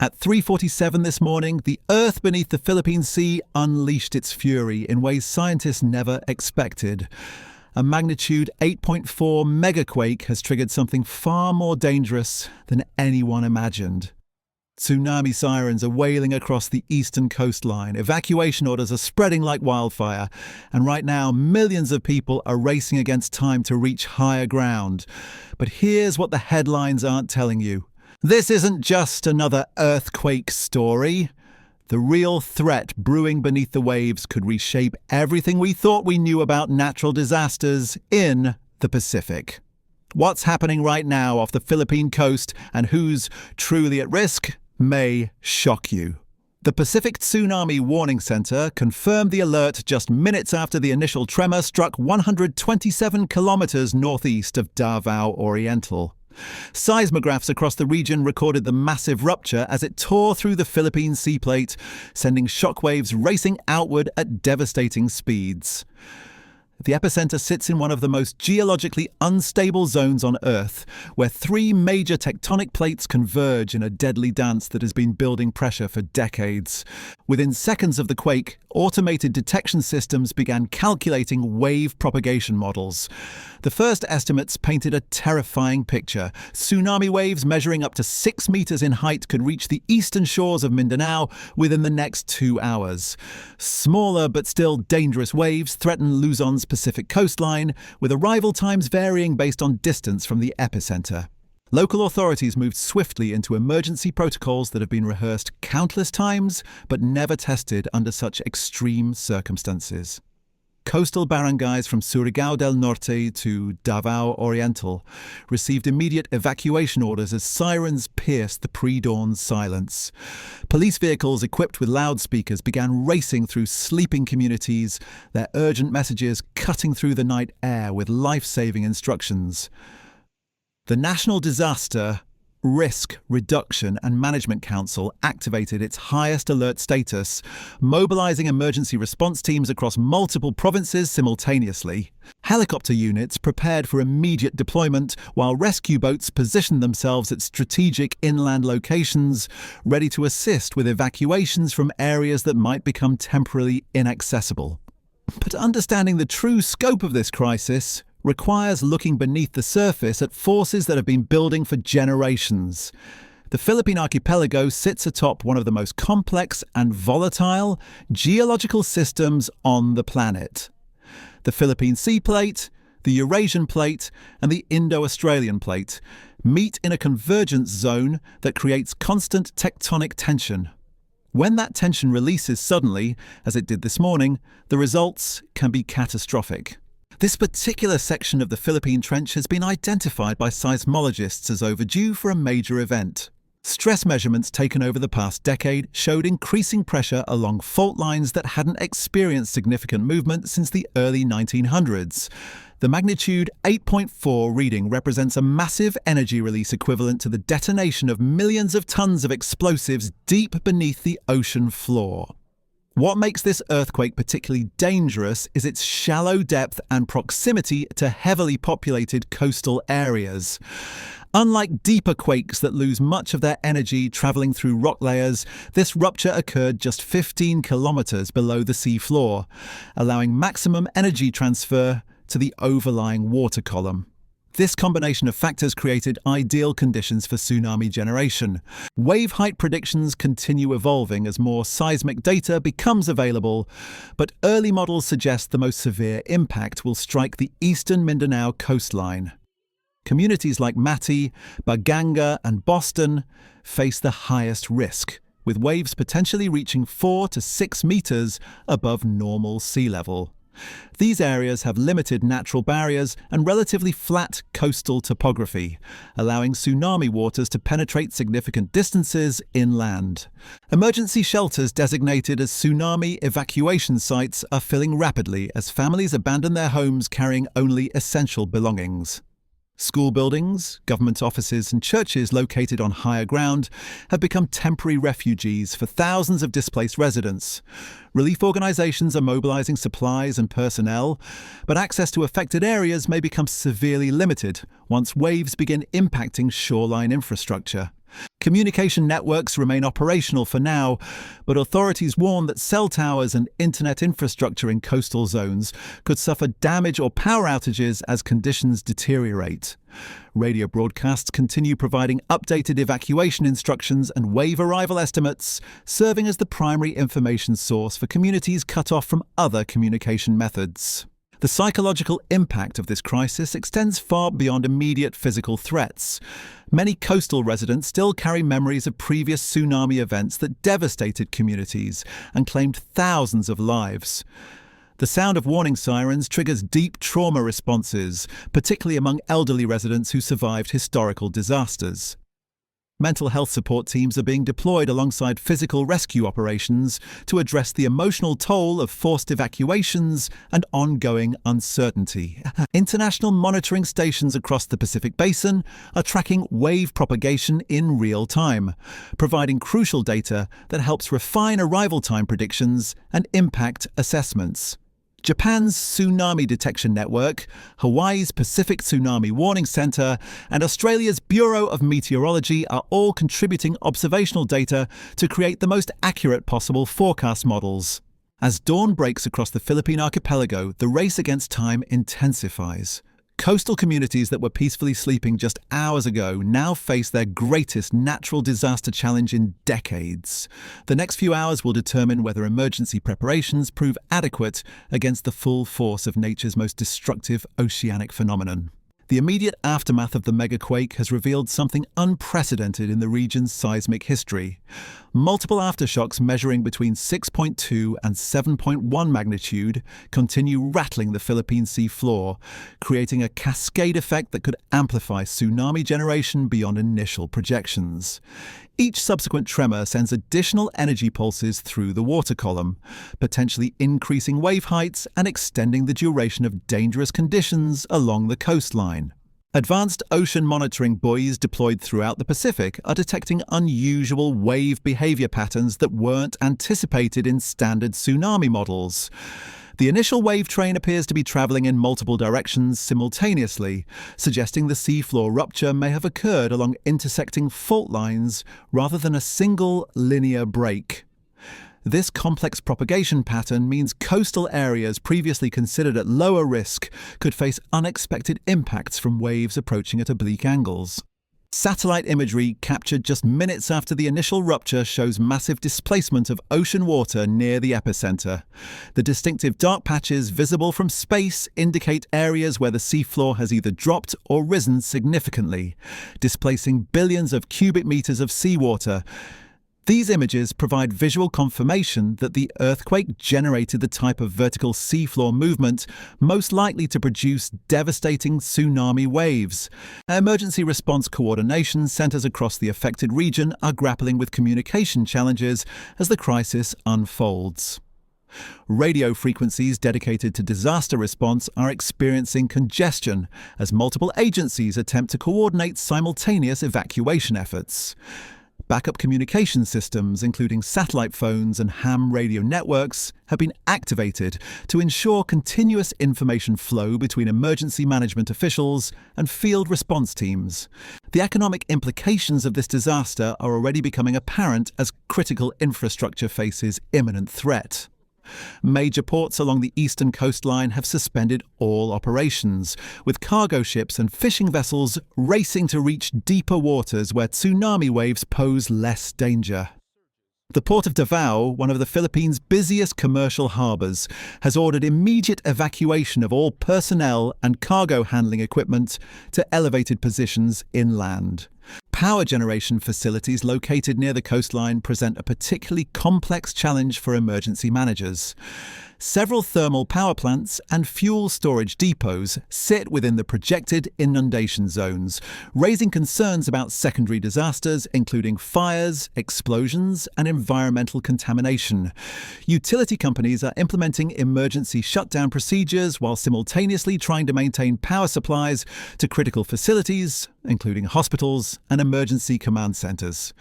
At 3:47 this morning, the Earth beneath the Philippine Sea unleashed its fury in ways scientists never expected. A magnitude 8.4 megaquake has triggered something far more dangerous than anyone imagined. Tsunami sirens are wailing across the eastern coastline, evacuation orders are spreading like wildfire, and right now millions of people are racing against time to reach higher ground. But here's what the headlines aren't telling you. This isn't just another earthquake story. The real threat brewing beneath the waves could reshape everything we thought we knew about natural disasters in the Pacific. What's happening right now off the Philippine coast and who's truly at risk may shock you. The Pacific Tsunami Warning Center confirmed the alert just minutes after the initial tremor struck 127 kilometers northeast of Davao Oriental. Seismographs across the region recorded the massive rupture as it tore through the Philippine sea plate, sending shockwaves racing outward at devastating speeds. The epicenter sits in one of the most geologically unstable zones on Earth, where three major tectonic plates converge in a deadly dance that has been building pressure for decades. Within seconds of the quake, automated detection systems began calculating wave propagation models. The first estimates painted a terrifying picture. Tsunami waves measuring up to 6 meters in height could reach the eastern shores of Mindanao within the next 2 hours. Smaller but still dangerous waves threaten Luzon's Pacific coastline, with arrival times varying based on distance from the epicenter. Local authorities moved swiftly into emergency protocols that have been rehearsed countless times but never tested under such extreme circumstances. Coastal barangays from Surigao del Norte to Davao Oriental received immediate evacuation orders as sirens pierced the pre-dawn silence. Police vehicles equipped with loudspeakers began racing through sleeping communities, their urgent messages cutting through the night air with life-saving instructions. The National Disaster Risk Reduction and Management Council activated its highest alert status, mobilizing emergency response teams across multiple provinces simultaneously. Helicopter units prepared for immediate deployment, while rescue boats positioned themselves at strategic inland locations, ready to assist with evacuations from areas that might become temporarily inaccessible. But understanding the true scope of this crisis requires looking beneath the surface at forces that have been building for generations. The Philippine archipelago sits atop one of the most complex and volatile geological systems on the planet. The Philippine Sea Plate, the Eurasian Plate, and the Indo-Australian Plate meet in a convergence zone that creates constant tectonic tension. When that tension releases suddenly, as it did this morning, the results can be catastrophic. This particular section of the Philippine Trench has been identified by seismologists as overdue for a major event. Stress measurements taken over the past decade showed increasing pressure along fault lines that hadn't experienced significant movement since the early 1900s. The magnitude 8.4 reading represents a massive energy release equivalent to the detonation of millions of tons of explosives deep beneath the ocean floor. What makes this earthquake particularly dangerous is its shallow depth and proximity to heavily populated coastal areas. Unlike deeper quakes that lose much of their energy travelling through rock layers, this rupture occurred just 15 kilometres below the sea floor, allowing maximum energy transfer to the overlying water column. This combination of factors created ideal conditions for tsunami generation. Wave height predictions continue evolving as more seismic data becomes available, but early models suggest the most severe impact will strike the eastern Mindanao coastline. Communities like Mati, Baganga, and Boston face the highest risk, with waves potentially reaching 4 to 6 meters above normal sea level. These areas have limited natural barriers and relatively flat coastal topography, allowing tsunami waters to penetrate significant distances inland. Emergency shelters designated as tsunami evacuation sites are filling rapidly as families abandon their homes carrying only essential belongings. School buildings, government offices and churches located on higher ground have become temporary refuges for thousands of displaced residents. Relief organizations are mobilizing supplies and personnel, but access to affected areas may become severely limited once waves begin impacting shoreline infrastructure. Communication networks remain operational for now, but authorities warn that cell towers and internet infrastructure in coastal zones could suffer damage or power outages as conditions deteriorate. Radio broadcasts continue providing updated evacuation instructions and wave arrival estimates, serving as the primary information source for communities cut off from other communication methods. The psychological impact of this crisis extends far beyond immediate physical threats. Many coastal residents still carry memories of previous tsunami events that devastated communities and claimed thousands of lives. The sound of warning sirens triggers deep trauma responses, particularly among elderly residents who survived historical disasters. Mental health support teams are being deployed alongside physical rescue operations to address the emotional toll of forced evacuations and ongoing uncertainty. International monitoring stations across the Pacific Basin are tracking wave propagation in real time, providing crucial data that helps refine arrival time predictions and impact assessments. Japan's Tsunami Detection Network, Hawaii's Pacific Tsunami Warning Center, and Australia's Bureau of Meteorology are all contributing observational data to create the most accurate possible forecast models. As dawn breaks across the Philippine archipelago, the race against time intensifies. Coastal communities that were peacefully sleeping just hours ago now face their greatest natural disaster challenge in decades. The next few hours will determine whether emergency preparations prove adequate against the full force of nature's most destructive oceanic phenomenon. The immediate aftermath of the Megaquake has revealed something unprecedented in the region's seismic history. Multiple aftershocks measuring between 6.2 and 7.1 magnitude continue rattling the Philippine sea floor, creating a cascade effect that could amplify tsunami generation beyond initial projections. Each subsequent tremor sends additional energy pulses through the water column, potentially increasing wave heights and extending the duration of dangerous conditions along the coastline. Advanced ocean monitoring buoys deployed throughout the Pacific are detecting unusual wave behavior patterns that weren't anticipated in standard tsunami models. The initial wave train appears to be traveling in multiple directions simultaneously, suggesting the seafloor rupture may have occurred along intersecting fault lines rather than a single linear break. This complex propagation pattern means coastal areas previously considered at lower risk could face unexpected impacts from waves approaching at oblique angles. Satellite imagery captured just minutes after the initial rupture shows massive displacement of ocean water near the epicenter. The distinctive dark patches visible from space indicate areas where the seafloor has either dropped or risen significantly, displacing billions of cubic meters of seawater. These images provide visual confirmation that the earthquake generated the type of vertical seafloor movement most likely to produce devastating tsunami waves. Emergency response coordination centers across the affected region are grappling with communication challenges as the crisis unfolds. Radio frequencies dedicated to disaster response are experiencing congestion as multiple agencies attempt to coordinate simultaneous evacuation efforts. Backup communication systems, including satellite phones and ham radio networks, have been activated to ensure continuous information flow between emergency management officials and field response teams. The economic implications of this disaster are already becoming apparent as critical infrastructure faces imminent threat. Major ports along the eastern coastline have suspended all operations, with cargo ships and fishing vessels racing to reach deeper waters where tsunami waves pose less danger. The port of Davao, one of the Philippines' busiest commercial harbours, has ordered immediate evacuation of all personnel and cargo handling equipment to elevated positions inland. Power generation facilities located near the coastline present a particularly complex challenge for emergency managers. Several thermal power plants and fuel storage depots sit within the projected inundation zones, raising concerns about secondary disasters including fires, explosions, and environmental contamination. Utility companies are implementing emergency shutdown procedures while simultaneously trying to maintain power supplies to critical facilities, including hospitals and emergency command centres.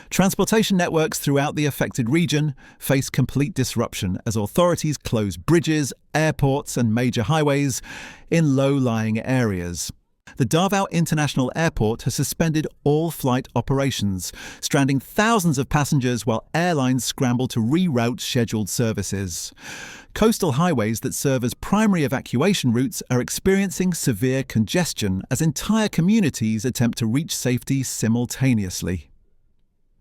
Transportation networks throughout the affected region face complete disruption as authorities close bridges, airports and major highways in low-lying areas. the Davao International Airport has suspended all flight operations, stranding thousands of passengers while airlines scramble to reroute scheduled services. Coastal highways that serve as primary evacuation routes are experiencing severe congestion as entire communities attempt to reach safety simultaneously.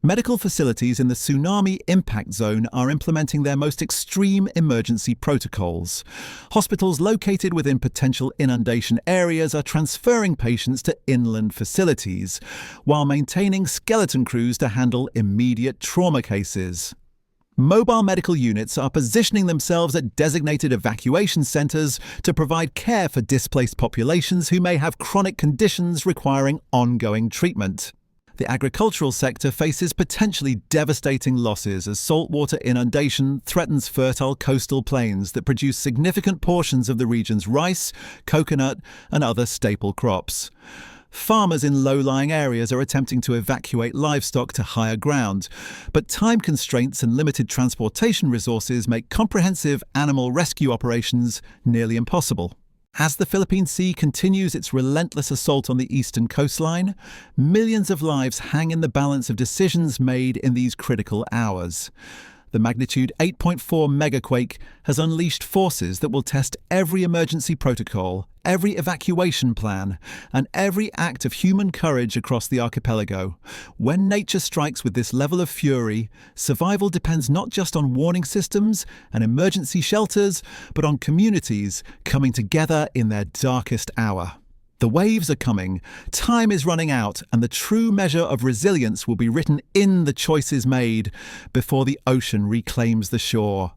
Medical facilities in the tsunami impact zone are implementing their most extreme emergency protocols. Hospitals located within potential inundation areas are transferring patients to inland facilities, while maintaining skeleton crews to handle immediate trauma cases. Mobile medical units are positioning themselves at designated evacuation centres to provide care for displaced populations who may have chronic conditions requiring ongoing treatment. The agricultural sector faces potentially devastating losses as saltwater inundation threatens fertile coastal plains that produce significant portions of the region's rice, coconut, and other staple crops. Farmers in low-lying areas are attempting to evacuate livestock to higher ground, but time constraints and limited transportation resources make comprehensive animal rescue operations nearly impossible. As the Philippine Sea continues its relentless assault on the eastern coastline, millions of lives hang in the balance of decisions made in these critical hours. The magnitude 8.4 Megaquake has unleashed forces that will test every emergency protocol, every evacuation plan, and every act of human courage across the archipelago. When nature strikes with this level of fury, survival depends not just on warning systems and emergency shelters, but on communities coming together in their darkest hour. The waves are coming, time is running out, and the true measure of resilience will be written in the choices made before the ocean reclaims the shore.